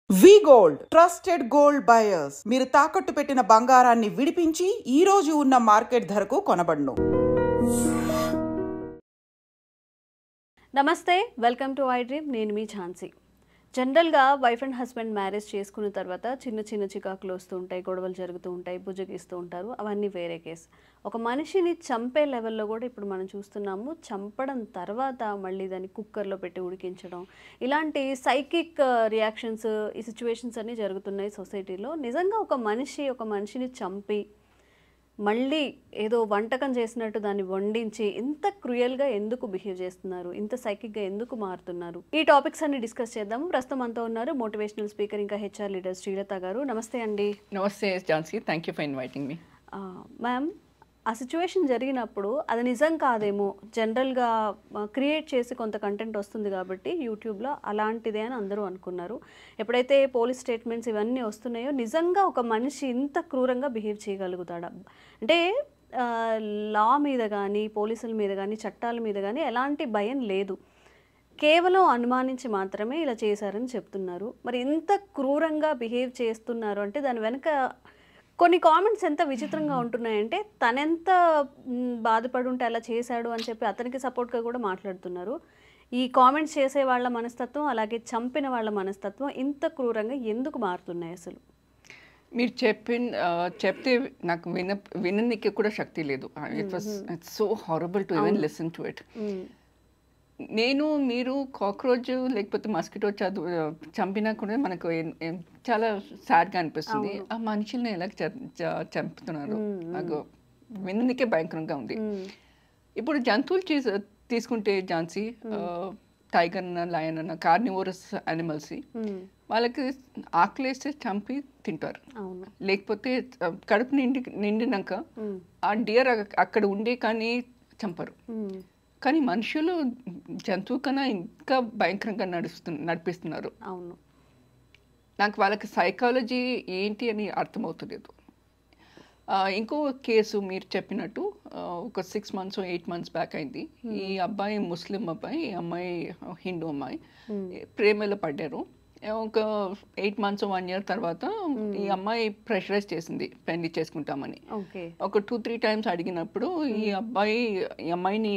వి gold trusted gold buyers. మీరు తాకట్టు పెట్టిన బంగారాన్ని విడిపించి ఈ రోజు ఉన్న మార్కెట్ ధరకు కొనబడును. నమస్తే, వెల్కమ్ టు ఐ డ్రీమ్. నేను మీ ఝాన్సీ. జనరల్గా వైఫ్ అండ్ హస్బెండ్ మ్యారేజ్ చేసుకున్న తర్వాత చిన్న చిన్న చికాకులు వస్తూ ఉంటాయి, గొడవలు జరుగుతూ ఉంటాయి, బుజ్జగిస్తూ ఉంటారు. అవన్నీ వేరే కేసు. ఒక మనిషిని చంపే లెవెల్లో కూడా ఇప్పుడు మనం చూస్తున్నాము. చంపడం తర్వాత మళ్ళీ దాన్ని కుక్కర్లో పెట్టి ఉడికించడం, ఇలాంటి సైకిక్ రియాక్షన్స్, ఈ సిచ్యువేషన్స్ అన్నీ జరుగుతున్నాయి సొసైటీలో. నిజంగా ఒక మనిషిని చంపి మళ్ళీ ఏదో వంటకం చేసినట్టు దాన్ని వండించి ఇంత క్రూయల్గా ఎందుకు బిహేవ్ చేస్తున్నారు, ఇంత సైకిక్గా ఎందుకు మారుతున్నారు? ఈ టాపిక్స్ అన్ని డిస్కస్ చేద్దాము. ప్రస్తుతం అంతా ఉన్నారు మోటివేషనల్ స్పీకర్ ఇంకా హెచ్ఆర్ లీడర్ శ్రీలత గారు. నమస్తే అండి. నమస్తే Jhansi, thank you for inviting me. Ma'am, ఆ సిచ్యువేషన్ జరిగినప్పుడు అది నిజం కాదేమో, జనరల్గా క్రియేట్ చేసి కొంత కంటెంట్ వస్తుంది కాబట్టి యూట్యూబ్లో అలాంటిదే అని అందరూ అనుకున్నారు. ఎప్పుడైతే పోలీస్ స్టేట్మెంట్స్ ఇవన్నీ వస్తున్నాయో నిజంగా ఒక మనిషి ఇంత క్రూరంగా బిహేవ్ చేయగలుగుతాడా? అంటే లా మీద కానీ, పోలీసుల మీద కానీ, చట్టాల మీద కానీ ఎలాంటి భయం లేదు, కేవలం అనుమానించి మాత్రమే ఇలా చేశారని చెప్తున్నారు. మరి ఇంత క్రూరంగా బిహేవ్ చేస్తున్నారు అంటే దాని వెనక కొన్ని కామెంట్స్ ఎంత విచిత్రంగా ఉంటున్నాయంటే, తనెంత బాధపడి ఉంటే అలా చేశాడు అని చెప్పి అతనికి సపోర్ట్గా కూడా మాట్లాడుతున్నారు. ఈ కామెంట్స్ చేసే వాళ్ళ మనస్తత్వం, అలాగే చంపిన వాళ్ళ మనస్తత్వం ఇంత క్రూరంగా ఎందుకు మారుతున్నాయి అసలు? మీరు చెప్తే నాకు విననికి కూడా శక్తి లేదు. It's so horrible to even listen to it. మీరు కాక్రోచ్ లేకపోతే మస్కిటో చంపినా కూడా మనకు చాలా సాడ్గా అనిపిస్తుంది. ఆ మనుషుల్ని ఎలా చంపుతున్నారు, నాకు విననికే భయంకరంగా ఉంది. ఇప్పుడు జంతువులు తీసుకుంటే ఝాన్సీ, టైగర్ అన్న, లయన్ అన్న, కార్నివోరస్ యానిమల్స్, వాళ్ళకి ఆకలేస్తే చంపి తింటారు. లేకపోతే కడుపు నిండినాక ఆ డియర్ అక్కడ ఉండే కానీ చంపరు. కానీ మనుషులు జంతువు కన్నా ఇంకా భయంకరంగా నడిపిస్తున్నారు. అవును, నాకు వాళ్ళకి సైకాలజీ ఏంటి అని అర్థమవుతలేదు. ఇంకో కేసు మీరు చెప్పినట్టు ఒక 6 months 8 months బ్యాక్ అయింది. ఈ అబ్బాయి ముస్లిం అబ్బాయి, ఈ అమ్మాయి హిందూ అమ్మాయి ప్రేమలో పడ్డారు. ఒక 8 months 1 year తర్వాత ఈ అమ్మాయి ప్రెషరైజ్ చేసింది పెళ్లి చేసుకుంటామని. ఒక 2-3 times అడిగినప్పుడు ఈ అమ్మాయిని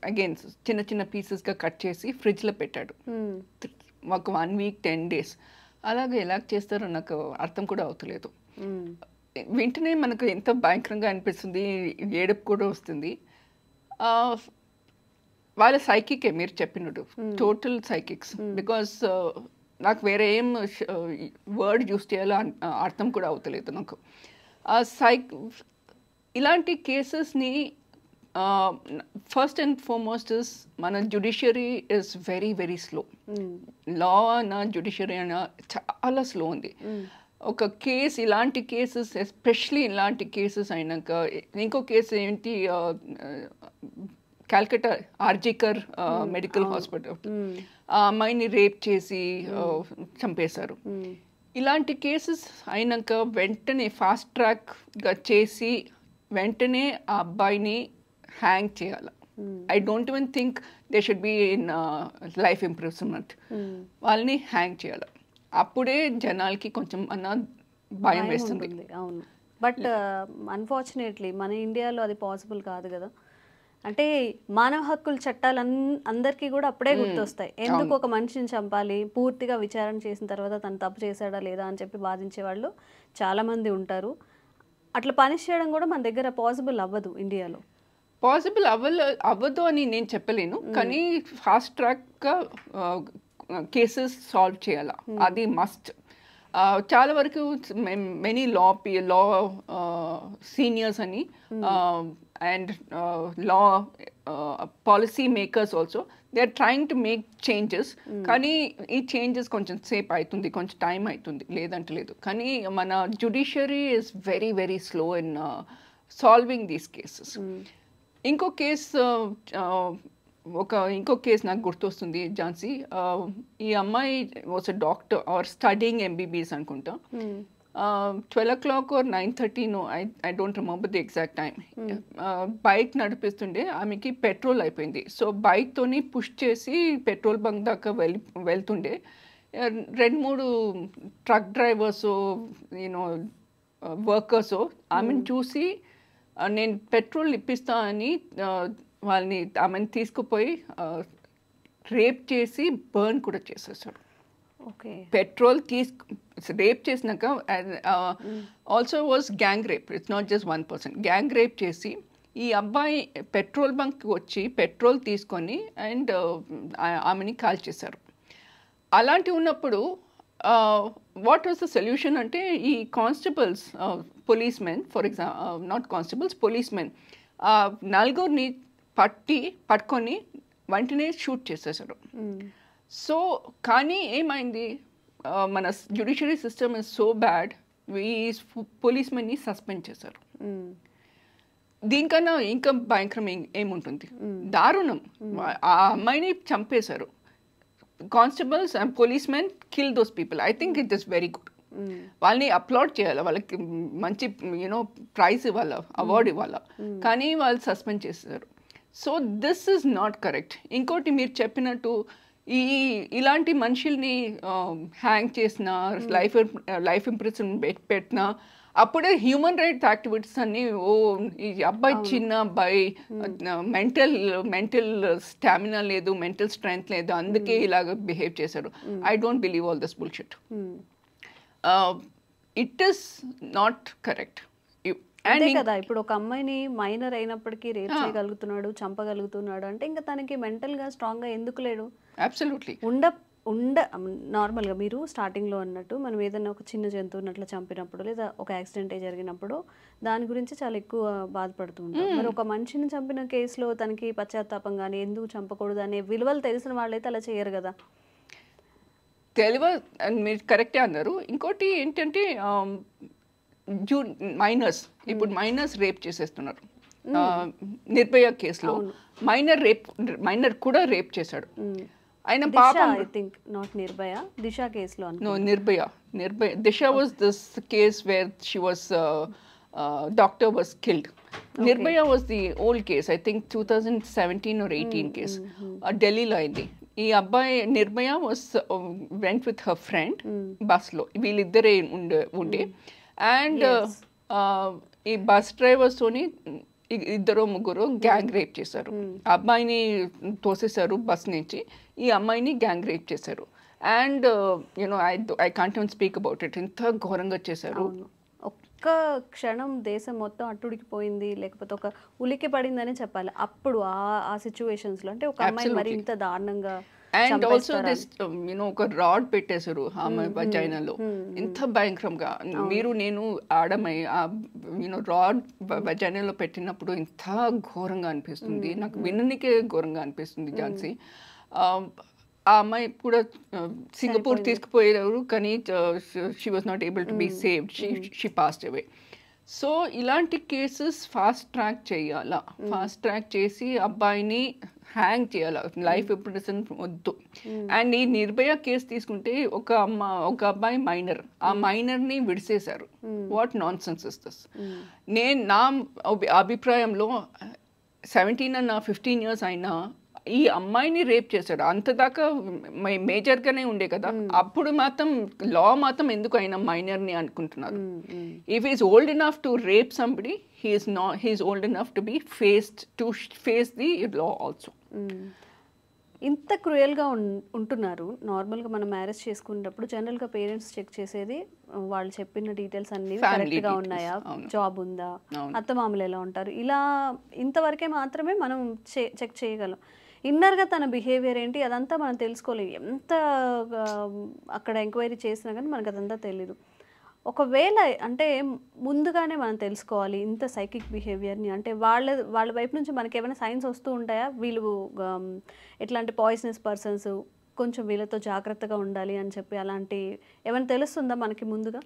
అగైన్ చిన్న చిన్న పీసెస్గా కట్ చేసి ఫ్రిడ్జ్లో పెట్టాడు. ఒక 1 week 10 days. అలాగే ఎలా చేస్తారో నాకు అర్థం కూడా అవుతలేదు. వెంటనే మనకు ఎంత భయంకరంగా అనిపిస్తుంది, ఏడుపు కూడా వస్తుంది. వాళ్ళ సైకికే మీరు చెప్పినట్టు టోటల్ సైకిక్స్. బికాస్ నాకు వేరే ఏం వర్డ్ యూస్ చేయాలో అర్థం కూడా అవుతలేదు నాకు. ఇలాంటి కేసెస్ని ఫస్ట్ అండ్ ఫార్మోస్ట్ మన judiciary is very very slow. Law అయినా జ్యుడిషియరీ అయినా చాలా స్లో ఉంది. ఒక కేసు, ఇలాంటి కేసెస్ ఎస్పెషలీ ఇలాంటి కేసెస్ అయినాక, ఇంకో కేసు ఏంటి, కాల్కటా ఆర్జికర్ మెడికల్ హాస్పిటల్, ఆ అమ్మాయిని రేప్ చేసి చంపేశారు. ఇలాంటి కేసెస్ అయినాక వెంటనే ఫాస్ట్ ట్రాక్గా చేసి వెంటనే ఆ అబ్బాయిని హ్యాంగ్ చేయాలి. I don't even think they should be in life imprisonment. వాళ్ళని హ్యాంగ్ చేయాలి. అప్పుడే జనాలకి కొంచెం అన్న భయం వేస్తుంది. అవును, బట్ అన్ఫార్చునేట్లీ మన ఇండియాలో అది పాసిబుల్ కాదు కదా. అంటే మానవ హక్కుల చట్టాలు అందరికీ కూడా అప్పుడే గుర్తొస్తాయి. ఎందుకు ఒక మనిషిని చంపాలి, పూర్తిగా విచారణ చేసిన తర్వాత తను తప్పు చేశాడా లేదా అని చెప్పి బాధించే వాళ్ళు చాలామంది ఉంటారు. అట్లా పనిష్ చేయడం కూడా మన దగ్గర పాసిబుల్ అవ్వదు ఇండియాలో. పాసిబుల్ అవ్వదు అని నేను చెప్పలేను, కానీ ఫాస్ట్ ట్రాక్గా కేసెస్ సాల్వ్ చేయాలా, అది మస్ట్. చాలా వరకు మెనీ లా సీనియర్స్ అని and law policy makers also they are trying to make changes. కానీ ఈ చేంజెస్ కొంచెం సేపు అవుతుంది, కొంచెం టైం అవుతుంది, లేదంటే లేదు. కానీ మన judiciary is very very slow in solving these cases. ఇంకో కేసు నాకు గుర్తొస్తుంది ఝాన్సీ. ఈ అమ్మాయి was a doctor or studying MBBS అనుకుంటా. 12 o'clock or 9:30, no, I don't remember the exact time. Bike నడిపిస్తుండే ఆమెకి పెట్రోల్ అయిపోయింది. సో బైక్తోని పుష్ చేసి పెట్రోల్ బంక్ దాకా వెళ్తుండే రెండు మూడు ట్రక్ డ్రైవర్స్ యూనో వర్కర్స్ ఆమెను చూసి నేను పెట్రోల్ ఇప్పిస్తా అని వాళ్ళని ఆమెను తీసుకుపోయి రేప్ చేసి బర్న్ కూడా చేసేసాడు. ఓకే. పెట్రోల్ రేప్ చేసినాక also was gang rape. It's not just 1 person. Gang rape చేసి ఈ అబ్బాయి పెట్రోల్ బంక్కి వచ్చి పెట్రోల్ తీసుకొని అండ్ ఆమెని కాల్ చేశారు. అలాంటి ఉన్నప్పుడు వాట్ వాజ్ ద సొల్యూషన్ అంటే ఈ constables policemen for example not constables policemen నలుగురిని పట్టుకొని వెంటనే షూట్ చేసేసారు. సో కానీ ఏమైంది మన judiciary system is so bad ఈ పోలీస్మెన్ని సస్పెండ్ చేశారు. దీనికన్నా ఇంకా భయంకరం ఏముంటుంది, దారుణం. ఆ అమ్మాయిని చంపేశారు. Constables and policemen kill those people. I think it is very good. వాళ్ళని అప్లాడ్ చేయాలి, వాళ్ళకి మంచి యూనో ప్రైజ్ ఇవ్వాలి, అవార్డు ఇవ్వాలి. కానీ వాళ్ళు సస్పెండ్ చేశారు. So this is not correct. ఇంకోటి మీరు చెప్పినట్టు ఇలాంటి మనుషుల్ని హ్యాంగ్ చేసిన లైఫ్ ఇంప్రెషన్ పెట్టినా అప్పుడే హ్యూమన్ రైట్స్ యాక్టివిటీస్ అన్ని ఈ అబ్బాయి చిన్న అబ్బాయి మెంటల్ స్టామినా లేదు, మెంటల్ స్ట్రెంగ్త్ లేదు, అందుకే ఇలాగ బిహేవ్ చేశారు. I don't believe all this bullshit. It is not correct. అంతే కదా, ఇప్పుడు ఒక అమ్మాయిని మైనర్ అయినప్పటికీ రేప్ చేయగలుగుతున్నాడు, చంపగలుగుతున్నాడు అంటే ఇంకా తనకి మెంటల్గా స్ట్రాంగ్గా ఎందుకు లేడు? అబ్సల్యూట్లీ నార్మల్గా మీరు స్టార్టింగ్లో అన్నట్టు మనం ఏదైనా ఒక చిన్న జంతువుని అట్లా చంపినప్పుడు లేదా ఒక యాక్సిడెంటే జరిగినప్పుడు దాని గురించి చాలా ఎక్కువ బాధపడుతూ ఉంటాం. మరి ఒక మనిషిని చంపిన కేసులో తనకి పశ్చాత్తాపం కానీ ఎందుకు చంపకూడదు అనే విలువలు తెలిసిన వాళ్ళైతే అలా చేయరు కదా. మీరు కరెక్టే అన్నారు. ఇంకోటి ఏంటంటే మైనర్స్, ఇప్పుడు మైనర్స్ రేప్ చేసేస్తున్నారు. నిర్భయ కేసులో మైనర్ కూడా రేప్ చేశాడు. ఆయన పాపం నిర్భయ దిశ కేసులో Nirbhaya Disha was this case where she was doctor was killed. Nirbhaya was the old case. I think 2017 or 18 case ఢిల్లీలో అయింది. ఈ అబ్బాయి Nirbhaya was went with her friend బస్లో, వీళ్ళిద్దరే ఉండే అండ్ ఈ బస్ డ్రైవర్స్తోని ఇద్దరు ముగ్గురు గ్యాంగ్ రేప్ చేశారు. అబ్బాయిని తోసేశారు బస్ నుంచి, ఈ అమ్మాయిని గ్యాంగ్ రేప్ చేశారు. And you know I can't even speak about it. ఇంత ఘోరంగా చేశారు. ఒక్క క్షణం దేశం మొత్తం అట్టుడికిపోయింది, లేకపోతే ఒక ఉలికి పడిందని చెప్పాలి అప్పుడు ఆ సిచ్యువేషన్స్లో. అంటే ఒక అమ్మాయి మరి ఇంత దారుణంగా. అండ్ ఆల్సో దిస్ యూనో ఒక రాడ్ పెట్టేశారు ఆమె వజైనాలో. ఇంత భయంకరంగా నేను ఆడమై యూనో రాడ్ వజైనాలో పెట్టినప్పుడు ఇంత ఘోరంగా అనిపిస్తుంది నాకు, విననికే ఘోరంగా అనిపిస్తుంది. ఝాన్సీ ఆ అమ్మాయి కూడా సింగపూర్ తీసుకుపోయారు, కానీ she was not able to be saved. She passed away. So ఇలాంటి కేసెస్ ఫాస్ట్ ట్రాక్ చేయాలా, ఫాస్ట్ ట్రాక్ చేసి అబ్బాయిని హ్యాంగ్ చేయాలి, లైఫ్ ఇంప్రిజన్ వద్దు. అండ్ ఈ నిర్భయ కేసు తీసుకుంటే ఒక అబ్బాయి మైనర్, ఆ మైనర్ని విడిసేశారు. What nonsense is this? నా అభిప్రాయంలో 17 and 15 years అయినా ఈ అమ్మాయిని రేప్ చేశాడు. అంతదాకా మేజర్గానే ఉండే కదా. అప్పుడు మాత్రం లా మాత్రం ఎందుకు అయినా మైనర్ని అనుకుంటున్నారు. If is old enough to rape somebody, he is old enough to be face the law also. ఇంత క్రూయల్గా ఉంటున్నారు. నార్మల్గా మనం మ్యారేజ్ చేసుకునేటప్పుడు జనరల్గా పేరెంట్స్ చెక్ చేసేది వాళ్ళు చెప్పిన డీటెయిల్స్ అన్ని కరెక్ట్గా ఉన్నాయా, జాబ్ ఉందా, అత్తమామలు ఎలా ఉంటారు, ఇలా ఇంతవరకే మాత్రమే మనం చెక్ చేయగలం. ఇన్నర్గా తన బిహేవియర్ ఏంటి అదంతా మనం తెలుసుకోలేము. ఎంత అక్కడ ఎంక్వైరీ చేసినా కానీ మనకు అదంతా తెలీదు. ఒకవేళ అంటే ముందుగానే మనం తెలుసుకోవాలి ఇంత సైకిక్ బిహేవియర్ని. అంటే వాళ్ళ వైపు నుంచి మనకి ఏమైనా సైన్స్ వస్తూ ఉంటాయా, వీళ్ళు ఎట్లాంటి పాయిజనస్ పర్సన్స్, కొంచెం వీళ్ళతో జాగ్రత్తగా ఉండాలి అని చెప్పి అలాంటి ఏమైనా తెలుస్తుందా మనకి ముందుగా?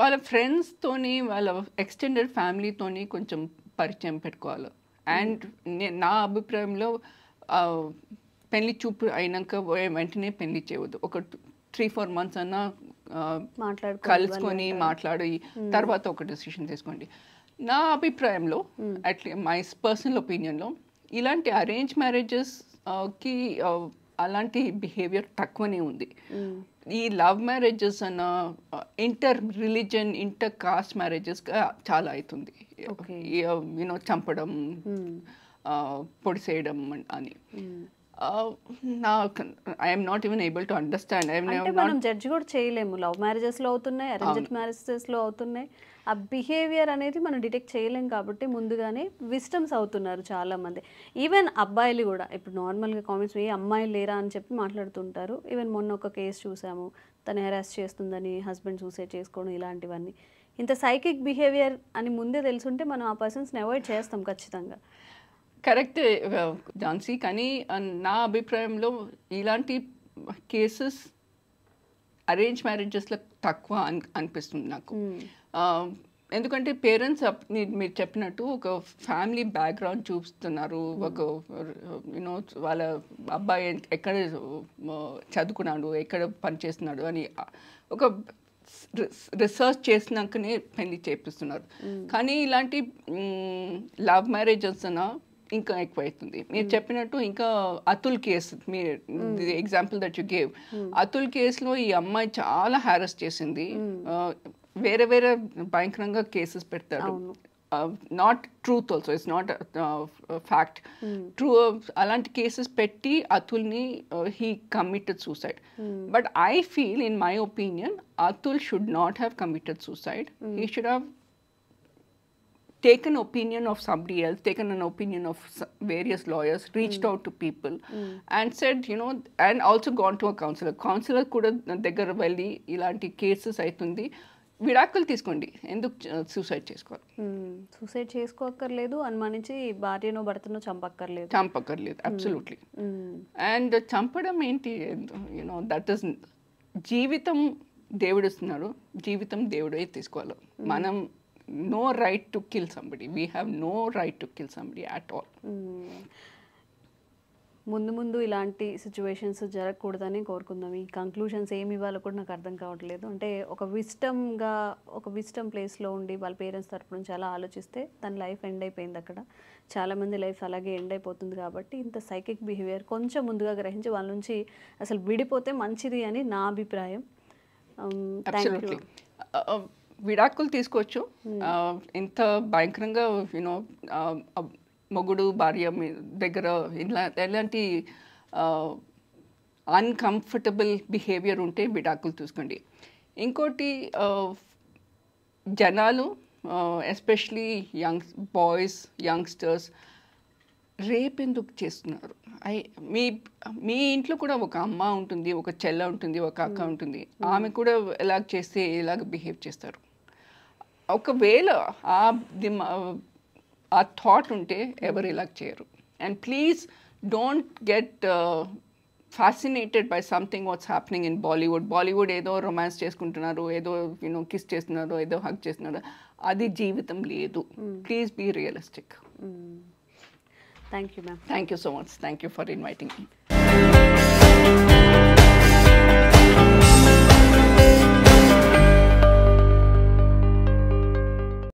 వాళ్ళ ఫ్రెండ్స్తోని, వాళ్ళ ఎక్స్టెండెడ్ ఫ్యామిలీతోని కొంచెం పరిచయం పెట్టుకోవాలి. అండ్ నా అభిప్రాయంలో పెళ్లి చూపు అయినాక వెంటనే పెళ్లి చేయవద్దు. ఒక 3-4 months అన్నా కలుసుకొని మాట్లాడి తర్వాత ఒక డెసిషన్ తీసుకోండి. నా అభిప్రాయంలో మై పర్సనల్ ఒపీనియన్లో ఇలాంటి అరేంజ్ మ్యారేజెస్కి అలాంటి బిహేవియర్ తక్కువనే ఉంది. ఈ లవ్ మ్యారేజెస్ అన్న ఇంటర్ రిలీజన్ ఇంటర్ కాస్ట్ మ్యారేజెస్గా చాలా అవుతుంది. యూనో చంపడం, పొడిసేయడం అని. I'm not even able to understand. మనం జడ్జ్ కూడా చేయలేము. లవ్ మ్యారేజెస్లో అవుతున్నాయి, అరేంజ్డ్ మ్యారేజెస్లో అవుతున్నాయి. ఆ బిహేవియర్ అనేది మనం డిటెక్ట్ చేయలేం కాబట్టి ముందుగానే విస్టమ్స్ అవుతున్నారు చాలామంది. ఈవెన్ అబ్బాయిలు కూడా ఇప్పుడు నార్మల్గా కామెంట్స్ ఏ అమ్మాయిలు లేరా అని చెప్పి మాట్లాడుతుంటారు. ఈవెన్ మొన్న ఒక కేసు చూసాము, తను హెరాస్ చేస్తుందని హస్బెండ్ సూసైడ్ చేసుకోవడం, ఇలాంటివన్నీ. ఇంత సైకిక్ బిహేవియర్ అని ముందే తెలుసుంటే మనం ఆ పర్సన్స్ని అవాయిడ్ చేస్తాం ఖచ్చితంగా. కరెక్ట్ ఝాన్సీ, కానీ నా అభిప్రాయంలో ఇలాంటి కేసెస్ అరేంజ్ మ్యారేజెస్లో తక్కువ అనిపిస్తుంది నాకు. ఎందుకంటే పేరెంట్స్ మీరు చెప్పినట్టు ఒక ఫ్యామిలీ బ్యాక్గ్రౌండ్ చూపిస్తున్నారు. ఒక యూనో వాళ్ళ అబ్బాయి ఎక్కడ చదువుకున్నాడు, ఎక్కడ పనిచేస్తున్నాడు అని ఒక రిసర్చ్ చేసినాకనే పెళ్లి చేపిస్తున్నారు. కానీ ఇలాంటి లవ్ మ్యారేజెస్ అన్న ఇంకా ఎక్కువ అవుతుంది. మీరు చెప్పినట్టు ఇంకా అతుల్ కేసు, మీరు example that you gave, Atul కేసులో ఈ అమ్మాయి చాలా హ్యారస్ చేసింది. వేరే వేరే భయంకరంగా కేసెస్ పెడతారు. Not truth also, it's not fact, true. అలాంటి కేసెస్ పెట్టి అతుల్ని he committed suicide. But I feel, in my opinion, Atul should not have committed suicide. He should have taken opinion of somebody else, taken an opinion of various lawyers, reached out to people and said, you know, and also gone to a counselor. Counselor kuda daggara velli ilanti cases aitundi, విడాకులు తీసుకోండి, ఎందుకు suicide చేసుకోవాలి? Suicide చేసుకోక్కర్లేదు, అనుమానించి భార్యనో భర్తనో చంపక్కర్లేదు. Absolutely. And చంపడం ఏంటి, you know that is, జీవితం దేవుడు ఇస్తున్నాడు, జీవితం దేవుడే తీసుకోవాలి. మనం no right to kill somebody. We have no right to kill somebody at all. ముందు ఇలాంటి సిచ్యువేషన్స్ జరగకూడదని కోరుకుందాం. ఈ కంక్లూషన్స్ ఏమి ఇవ్వాలో కూడా నాకు అర్థం కావట్లేదు. అంటే ఒక విస్టమ్ ప్లేస్లో ఉండి వాళ్ళ పేరెంట్స్ తరపు నుంచి అలా ఆలోచిస్తే తన లైఫ్ ఎండ్ అయిపోయింది. అక్కడ చాలామంది లైఫ్ అలాగే ఎండ్ అయిపోతుంది. కాబట్టి ఇంత సైకిక్ బిహేవియర్ కొంచెం ముందుగా గ్రహించి వాళ్ళ నుంచి అసలు విడిపోతే మంచిది అని నా అభిప్రాయం. Thank you. విడాకులు తీసుకోవచ్చు. ఇంత భయంకరంగా యూనో మొగుడు భార్య దగ్గర ఎలాంటి అన్కంఫర్టబుల్ బిహేవియర్ ఉంటే విడాకులు తీసుకోండి. ఇంకోటి, జనాలు ఎస్పెషలీ బాయ్స్, యంగ్స్టర్స్ రేప్ ఎందుకు చేస్తున్నారు? మీ ఇంట్లో కూడా ఒక అమ్మ ఉంటుంది, ఒక చెల్ల ఉంటుంది, ఒక అక్క ఉంటుంది. ఆమె కూడా ఎలాగ చేస్తే ఎలాగ బిహేవ్ చేస్తారు? ఒకవేళ ఆ థాట్ ఉంటే ఎవరు ఇలాగ చేయరు. And please don't get fascinated by something what's happening in Bollywood ఏదో రొమాన్స్ చేసుకుంటున్నారు, ఏదో యూనో కిస్ చేస్తున్నారు, ఏదో హగ్ చేస్తున్నారు. అది జీవితం లేదు. Please be realistic. Thank you, ma'am. Thank you so much. Thank you for inviting me.